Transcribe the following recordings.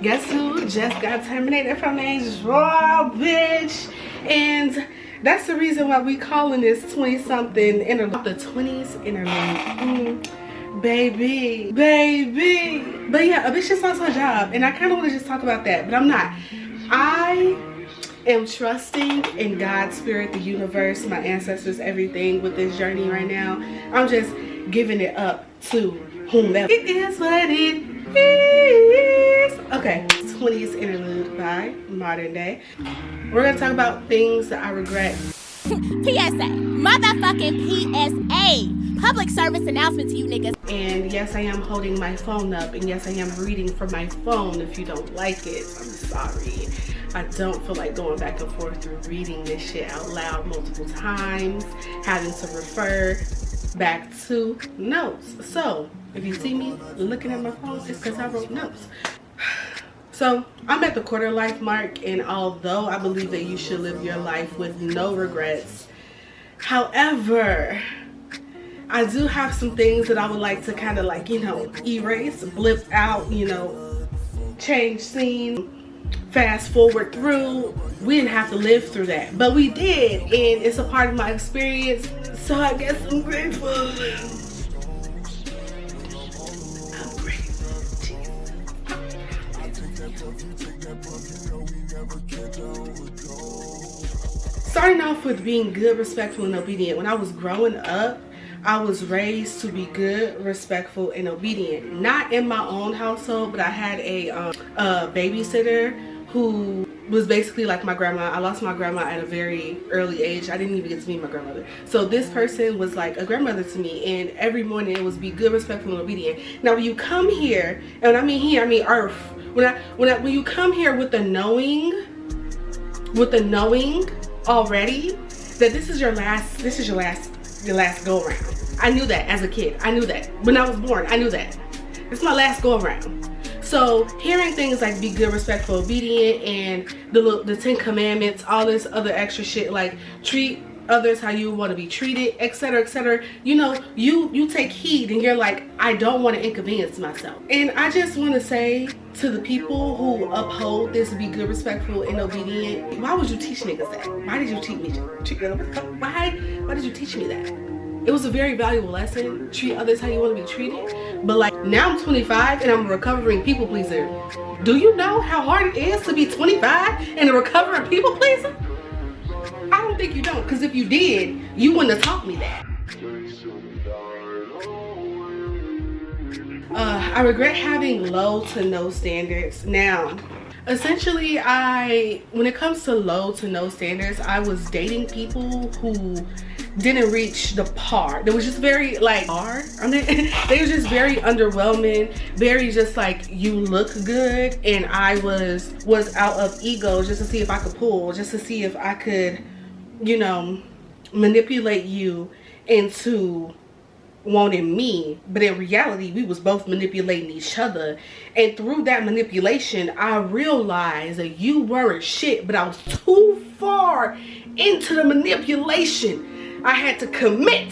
Guess who just got terminated from a job, bitch? And that's the reason why we calling this 20-something interlude. The 20s interlude. Baby. But yeah, a bitch just lost her job. And I kind of want to just talk about that, but I'm not. I am trusting in God's spirit, the universe, my ancestors, everything with this journey right now. I'm just giving it up to whomever. It is what it is. Okay, 20s interlude by Modern Day. We're gonna talk about things that I regret. PSA, motherfucking PSA. Public service announcement to you niggas. And yes, I am holding my phone up, and yes, I am reading from my phone. If you don't like it, I'm sorry. I don't feel like going back and forth through reading this shit out loud multiple times, having to refer back to notes. So if you see me looking at my phone, it's because I wrote notes. So I'm at the quarter life mark, and although I believe that you should live your life with no regrets, however, I do have some things that I would like to kind of like, you know, erase, blip out, you know, change scene, fast forward through. We didn't have to live through that, but we did, and it's a part of my experience, so I guess I'm grateful. I'm grateful. Starting off with being good, respectful, and obedient. When I was growing up, I was raised to be good, respectful, and obedient. Not in my own household, but I had a babysitter who was basically like my grandma. I lost my grandma at a very early age. I didn't even get to meet my grandmother. So this person was like a grandmother to me, and every morning it was be good, respectful, and obedient. Now when you come here, and when I mean here, I mean earth. When you come here with the knowing already that this is your last go around. I knew that as a kid. I knew that when I was born. I knew that it's my last go around. So hearing things like be good, respectful, obedient, and the 10 commandments, all this other extra shit like treat others how you want to be treated, etc., etc. You know, you take heed, and you're like, I don't want to inconvenience myself. And I just want to say to the people who uphold this be good, respectful, and obedient, why would you teach niggas that? Why did you teach me? Why did you teach me that? It was a very valuable lesson. Treat others how you want to be treated. But like now I'm 25 and I'm a recovering people pleaser. Do you know how hard it is to be 25 and a recovering people pleaser? I don't think you don't, because if you did, you wouldn't have taught me that. I regret having low to no standards. Now, essentially, when it comes to low to no standards, I was dating people who didn't reach the par. They was just very like they were just very underwhelming, very just like you look good, and I was out of ego just to see if I could pull, just to see if I could, you know, manipulate you into wanting me. But in reality, we was both manipulating each other, and through that manipulation I realized that you weren't shit, but I was too far into the manipulation. I had to commit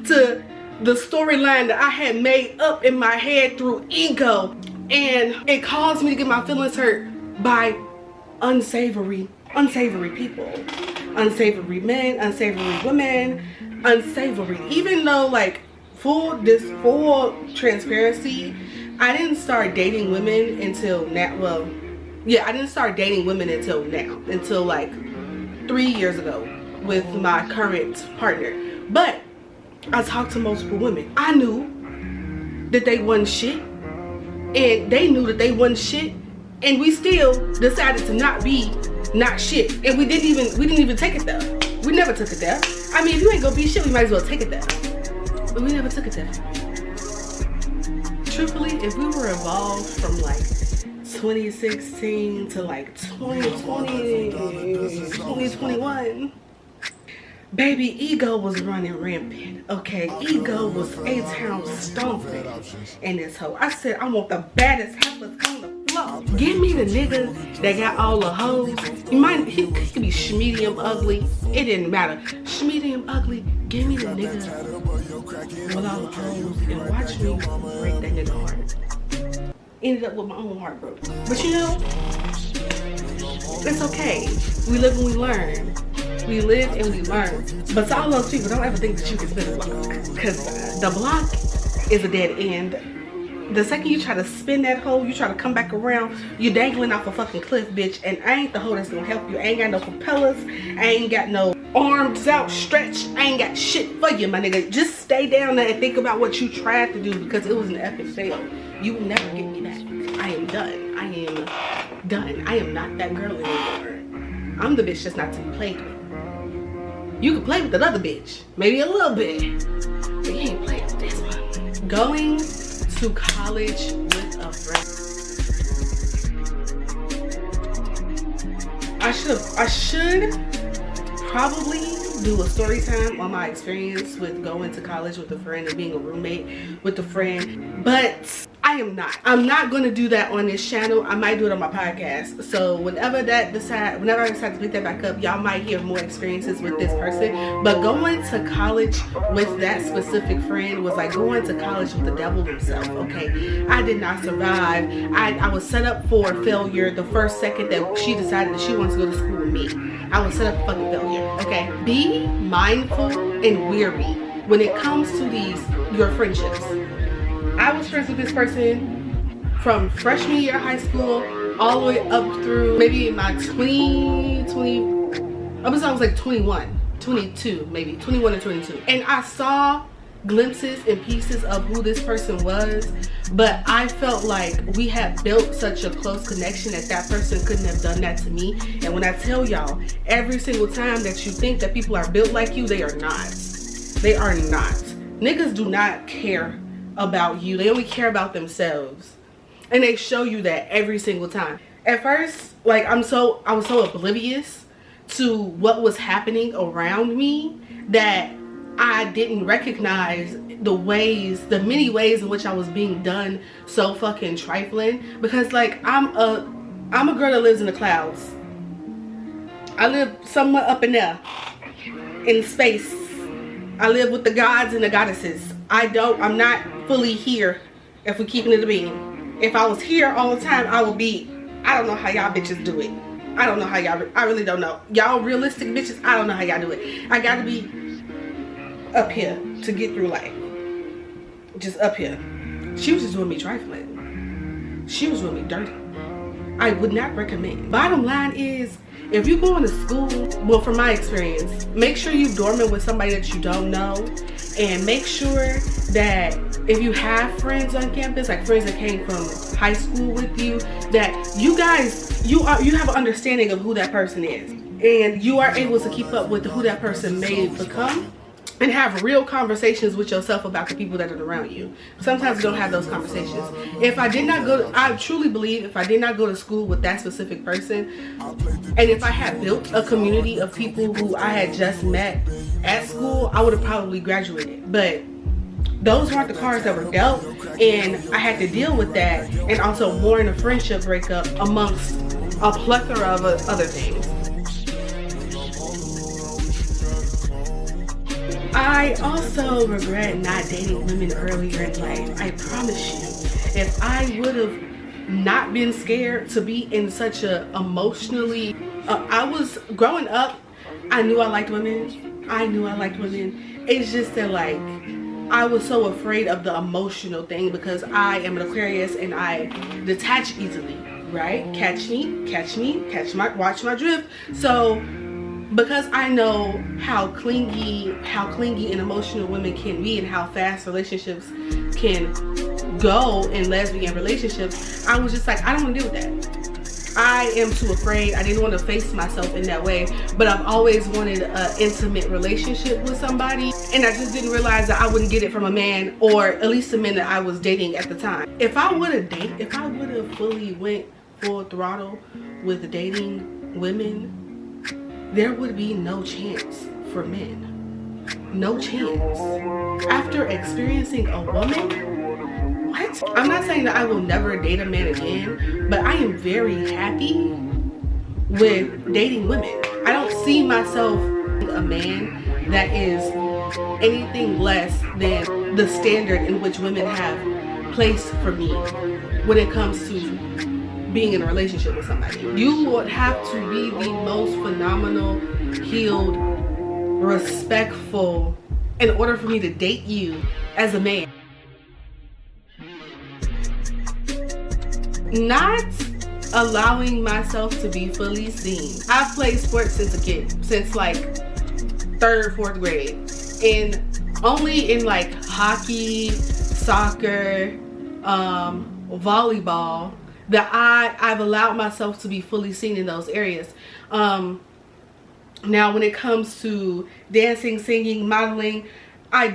to the storyline that I had made up in my head through ego, and it caused me to get my feelings hurt by unsavory people, unsavory men, unsavory women, unsavory. Even though, like, full transparency, I didn't start dating women until now. Well, yeah, I didn't start dating women until now, until like 3 years ago with my current partner. But I talked to multiple women. I knew that they wasn't shit, and they knew that they wasn't shit, and we still decided to not shit, and we didn't even take it there. We never took it there. I mean, if you ain't gonna be shit, we might as well take it there. But we never took it there. Truthfully, if we were evolved from like 2016 to like 2020, 2021, baby, ego was running rampant. Okay, ego was A-Town stomping in this hoe. I said, I want the baddest heifers on the floor. Give me the nigga that got all the hoes. He could be medium ugly. It didn't matter. Medium ugly. Give me the nigga with all the hoes and watch me break that nigga heart. ended up with my own heart broke. But you know, it's okay. We live and we learn. We live and we learn. But to all those people, don't ever think that you can spin the block. Because the block is a dead end. The second you try to spin that hole, you try to come back around, you're dangling off a fucking cliff, bitch. And I ain't the hoe that's gonna help you. I ain't got no propellers. I ain't got no arms outstretched. I ain't got shit for you, my nigga. Just stay down there and think about what you tried to do, because it was an epic fail. You will never get me back. I am done. I am done. I am not that girl anymore. I'm the bitch that's not to be played with. You can play with another bitch, maybe a little bit, but you ain't playing with this one. Going to college with a friend. I should probably do a story time on my experience with going to college with a friend and being a roommate with a friend, but I'm not going to do that on this channel. I might do it on my podcast. So whenever I decide to pick that back up, y'all might hear more experiences with this person. But going to college with that specific friend was like going to college with the devil himself. Okay, I did not survive. I was set up for failure the first second that she decided that she wants to go to school with me. I was set up for fucking failure. Okay, be mindful and weary when it comes to your friendships. I was friends with this person from freshman year of high school all the way up through maybe my 20, I was like 21, 22, maybe 21 and 22. And I saw glimpses and pieces of who this person was, but I felt like we had built such a close connection that person couldn't have done that to me. And when I tell y'all, every single time that you think that people are built like you, they are not. They are not. Niggas do not care about you. They only care about themselves, and they show you that every single time. At first, like I was so oblivious to what was happening around me that I didn't recognize the many ways in which I was being done so fucking trifling. Because like I'm a girl that lives in the clouds. I live somewhere up in there in space. I live with the gods and the goddesses. I'm not fully here if we're keeping it a being. If I was here all the time, I would be, I don't know how y'all bitches do it. I don't know how y'all, I really don't know. Y'all realistic bitches, I don't know how y'all do it. I gotta be up here to get through life. Just up here. She was just doing me trifling. She was doing me dirty. I would not recommend. Bottom line is, if you're going to school, well, from my experience, make sure you dormant with somebody that you don't know, and make sure that if you have friends on campus, like friends that came from high school with you, that you have an understanding of who that person is, and you are able to keep up with who that person may become, and have real conversations with yourself about the people that are around you. Sometimes you don't have those conversations. I truly believe if I did not go to school with that specific person, and if I had built a community of people who I had just met at school, I would have probably graduated. But those weren't the cards that were dealt, and I had to deal with that, and also mourn a friendship breakup amongst a plethora of other things. I also regret not dating women earlier in life. I promise you, if I would have not been scared to be in such a emotionally, I was growing up, I knew I liked women. It's just that like, I was so afraid of the emotional thing because I am an Aquarius and I detach easily, right? Watch my drift. So, because I know how clingy and emotional women can be and how fast relationships can go in lesbian relationships, I was just like, I don't want to deal with that. I am too afraid. I didn't want to face myself in that way, but I've always wanted an intimate relationship with somebody, and I just didn't realize that I wouldn't get it from a man, or at least the men that I was dating at the time. If I would have fully went full throttle with dating women, there would be no chance for men. No chance. After experiencing a woman, what? I'm not saying that I will never date a man again, but I am very happy with dating women. I don't see myself a man that is anything less than the standard in which women have place for me when it comes to being in a relationship with somebody. You would have to be the most phenomenal, healed, respectful in order for me to date you as a man. Not allowing myself to be fully seen. I've played sports since a kid, since like 3rd, 4th grade, and only in like hockey, soccer, volleyball that I've allowed myself to be fully seen in those areas. Now when it comes to dancing, singing, modeling, I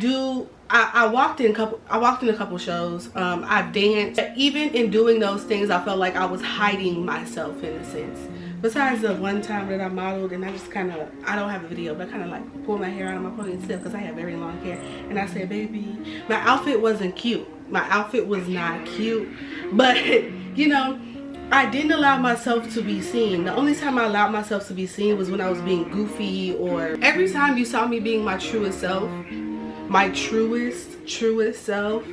walked in a couple shows. I've danced. Even in doing those things, I felt like I was hiding myself in a sense. Besides the one time that I modeled and I just kind of, I don't have a video, but I kind of like pulled my hair out of my ponytail because I have very long hair. And I said, baby, my outfit wasn't cute. My outfit was not cute. But, you know, I didn't allow myself to be seen. The only time I allowed myself to be seen was when I was being goofy, or every time you saw me being my truest self, my truest self,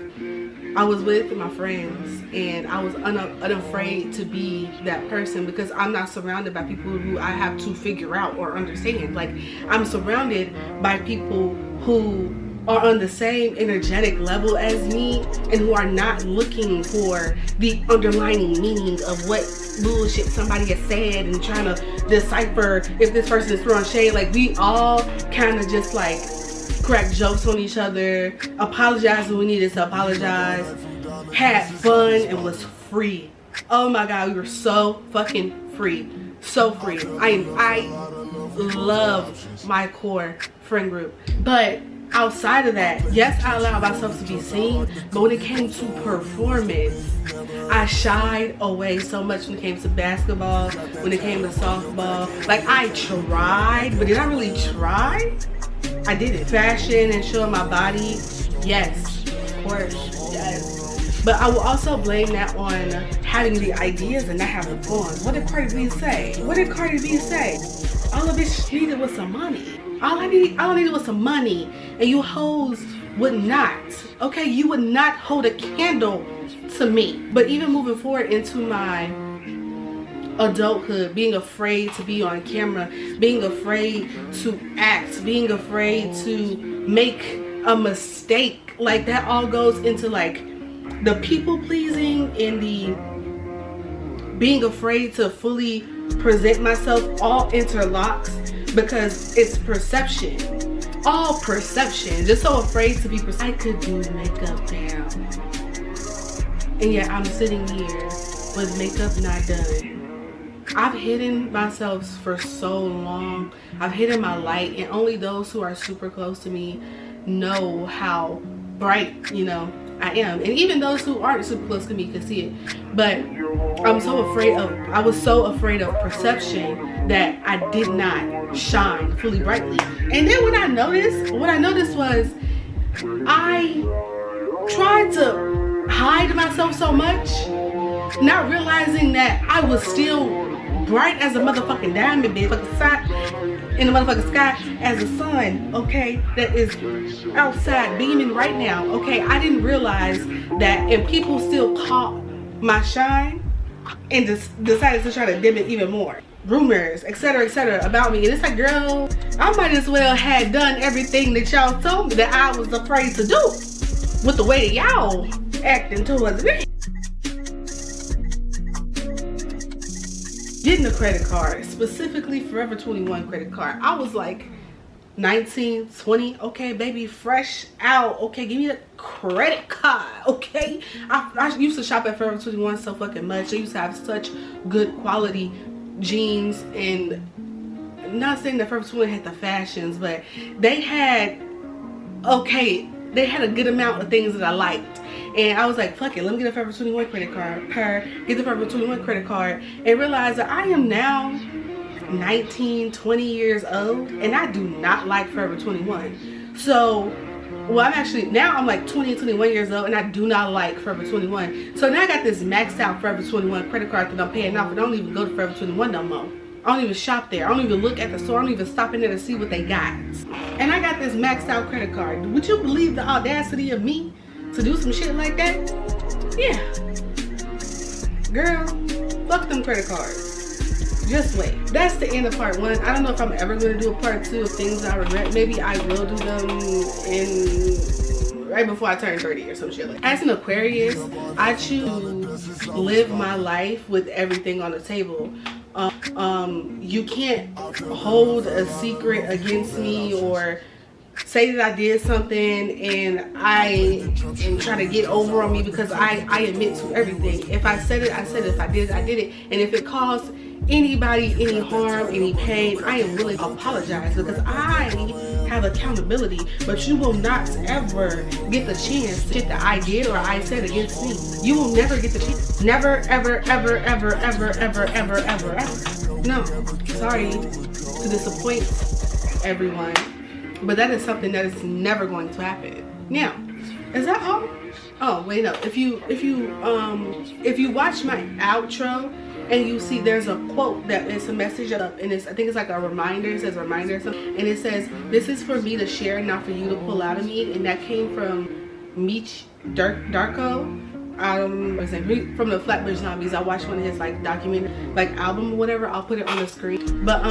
I was with my friends, and I was unafraid to be that person because I'm not surrounded by people who I have to figure out or understand. Like, I'm surrounded by people who are on the same energetic level as me and who are not looking for the underlying meaning of what bullshit somebody has said and trying to decipher if this person is throwing shade. Like, we all kind of just like crack jokes on each other, apologize when we needed to apologize, had fun, and was free. Oh my god, we were so fucking free. So free. I love my core friend group. But outside of that, yes, I allowed myself to be seen, but when it came to performance, I shied away so much when it came to basketball, when it came to softball. Like, I tried, but did I really try? I did it. Fashion and showing my body, yes, of course, yes. But I will also blame that on having the ideas and not having the funds. What did Cardi B say? What did Cardi B say? All a bitch needed was some money. All I needed was some money. And you hoes would not, okay? You would not hold a candle to me. But even moving forward into my adulthood, being afraid to be on camera, being afraid to act, being afraid to make a mistake, like that all goes into like the people pleasing and the being afraid to fully present myself. All interlocks because it's perception, all perception. Just so afraid to be I could do makeup now, and yet I'm sitting here with makeup not done. I've hidden myself for so long. I've hidden my light, and only those who are super close to me know how bright, you know, I am. And even those who aren't super close to me can see it. But I was so afraid of perception that I did not shine fully brightly. And then what I noticed was I tried to hide myself so much, not realizing that I was still bright as a motherfucking diamond, bitch, in the motherfucking sky as a sun, okay, that is outside beaming right now, okay. I didn't realize that, and people still caught my shine and just decided to try to dim it even more. Rumors, etc., about me, and it's like, girl, I might as well had done everything that y'all told me that I was afraid to do with the way that y'all acting towards me. Getting a credit card, specifically Forever 21 credit card. I was like 19, 20, okay, baby, fresh out, okay, give me the credit card, okay. I used to shop at Forever 21 so fucking much. They used to have such good quality jeans, and I'm not saying that Forever 21 had the fashions, but they had a good amount of things that I liked. And I was like, fuck it, let me get a Forever 21 credit card. Get the Forever 21 credit card, and realize that I am now 19, 20 years old, and I do not like Forever 21. So, well, I'm like 20, 21 years old, and I do not like Forever 21. So now I got this maxed out Forever 21 credit card that I'm paying off, and I don't even go to Forever 21 no more. I don't even shop there. I don't even look at the store. I don't even stop in there to see what they got. And I got this maxed out credit card. Would you believe the audacity of me to do some shit like that? Yeah. Girl, fuck them credit cards. Just wait. That's the end of part 1. I don't know if I'm ever going to do a part 2 of things I regret. Maybe I will do them right before I turn 30 or some shit like that. As an Aquarius, I choose to live my life with everything on the table. You can't hold a secret against me or say that I did something and try to get over on me because I admit to everything. If I said it, I said it. If I did it, I did it. And if it caused anybody any harm, any pain, I am willing to apologize because I have accountability. But you will not ever get the chance to get that I did or I said against me. You will never get the chance. Never, ever, ever, ever, ever, ever, ever, ever, ever. No. Sorry to disappoint everyone. But that is something that is never going to happen. Now, is that all? Oh wait, no. If you watch my outro and you see there's a quote that is a message up, and it's, I think it's like a reminder. It says reminder or something, and it says, "This is for me to share, not for you to pull out of me." And that came from Meech Darko. From the Flatbush Zombies. I watched one of his like documentary, like album or whatever. I'll put it on the screen. But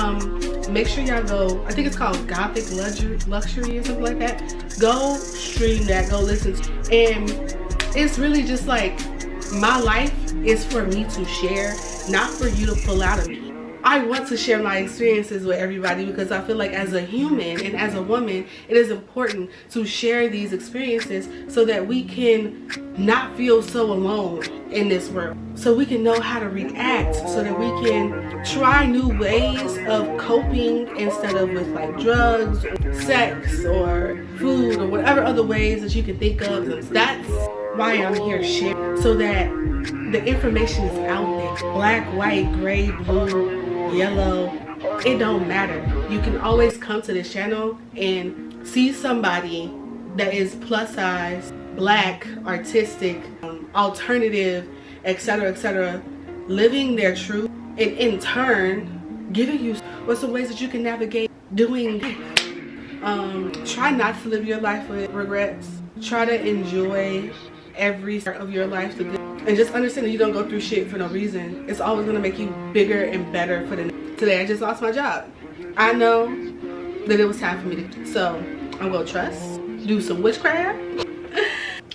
make sure y'all go. I think it's called Gothic Luxury or something like that. Go stream that. Go listen. And it's really just like my life is for me to share, not for you to pull out of me. I want to share my experiences with everybody because I feel like as a human and as a woman, it is important to share these experiences so that we can not feel so alone in this world. So we can know how to react, so that we can try new ways of coping instead of with like drugs, or sex, or food, or whatever other ways that you can think of. That's why I'm here sharing, so that the information is out there. Black, white, gray, blue, yellow, it don't matter. You can always come to this channel and see somebody that is plus size, black, artistic, alternative, etc., living their truth, and in turn giving you what's the ways that you can navigate doing life. Try not to live your life with regrets. Try to enjoy every part of your life, and just understand that you don't go through shit for no reason. It's always going to make you bigger and better for the today. I just lost my job. I know that it was time for me to, so I'm gonna trust, do some witchcraft,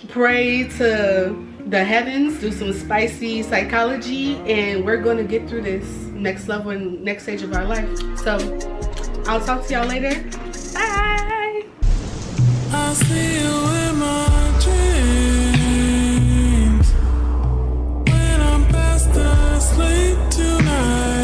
pray to the heavens, do some spicy psychology, and we're gonna get through this next level and next stage of our life. So I'll talk to y'all later. Bye. I see you in my dreams when I'm fast asleep tonight.